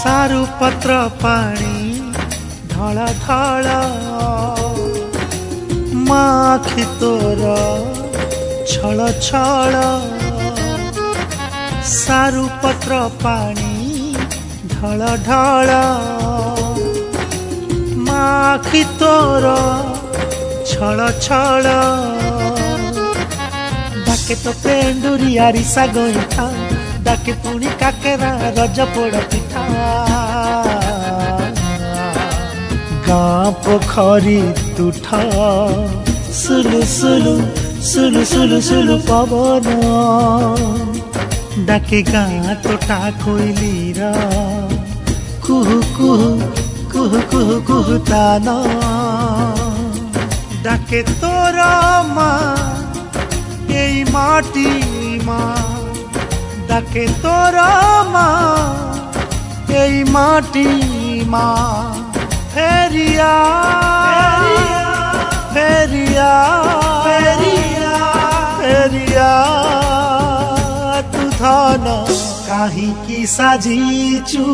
सारू पत्र पानी ढल ढल माखी तोर छल छल सारू पत्र पानी ढल ढल माखी तोर छल छल डाके तो पेंडुरिया रिसा गईठा डाके पुणी काकेरा रज पोड़ पिठा गाँ पोखरी तुठा सुलु सुलु सुलु सुलु सुलु पवन डाके गाँ तोटा कोइलीर कुहु कुहु कुहु कुहु कुहु ताना डाके तोरा माँ यही माटी माँ डाके तोरा माँ यही माटी माँ फेरिया फेरिया फेरिया फेरिया तू धन काहि की साजीचु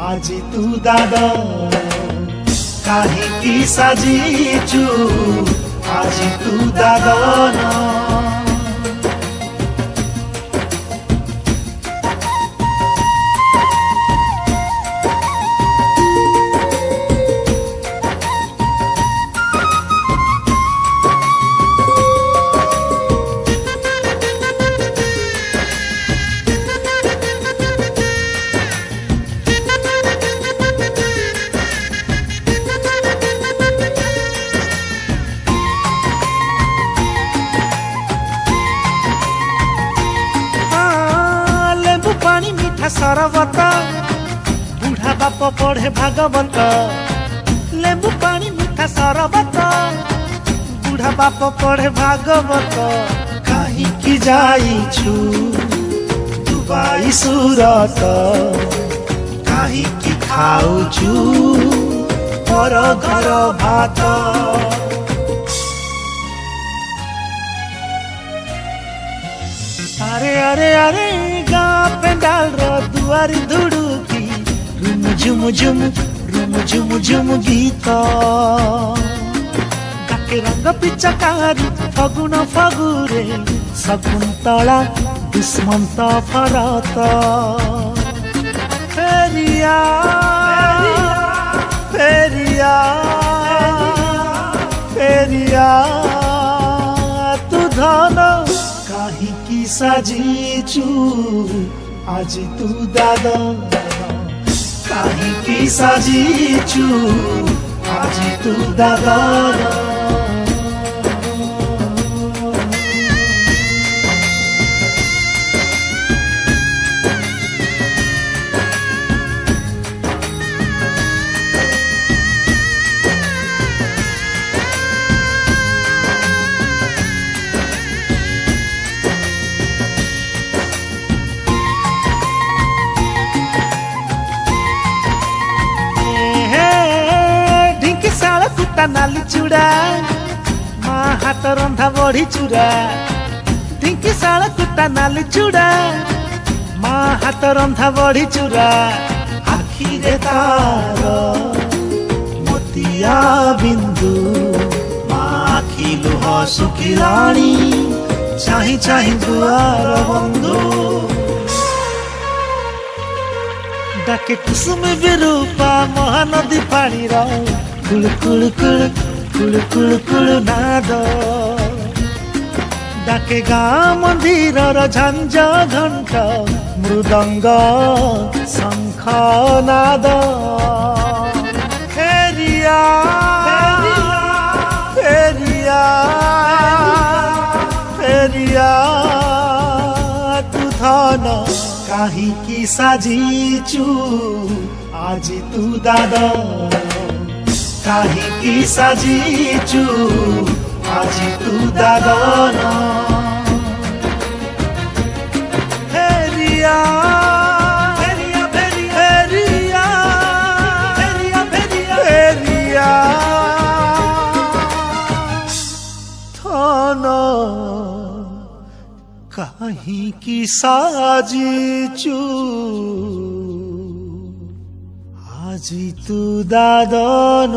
आज तू दादा काहि की साजीचु आज तू दादा पानी मीठा सरबत बुढ़ा बाप पढ़े भागवत लेंबू पानी मीठा सरबत बुढ़ा बाप पढ़े भागवत कहीं की जाइछु दुबई सूरत कहीं की खाउछु पर घर भात अरे अरे अरे गाँ पेंडाल रो दुआरी धुड़ुकी रुम झुम झुम गीत गाके रंग पिचकारी फगुन फगुरे शकुन्तला दुष्मंत भरत फेरिया फेरिया फेरिया तू धन काहि की साजीचु आज तू दादा काहि की साजीचु आज तू दादा नाली चूड़ा माँ हाथ रंधा बड़ी चूड़ा ढिंकी शाला कुटा नाली चूड़ा माँ हाथ रंधा बड़ी चूड़ा आखि रे तार मोतिया बिंदु माँ आखि लुह सुखिलाणी चाही चाही दुआर बंधु डाके कुसुम विरूपा महानदी पानी रा कुल कुल कुल कुल कुल कुल नाद डाके गाँ मंदिर झंझ घंट मृदंग शंख नाद फेरिया फेरिया फेरिया तू धन काहि की साजीचु आज तू दादा काहि की साजीचु आज तू दादा फेरिया फेरिया फेरिया फेरिया फेरिया फेरिया थन काहि की साजीचु ଆଜି ତୁ ଦାଦନ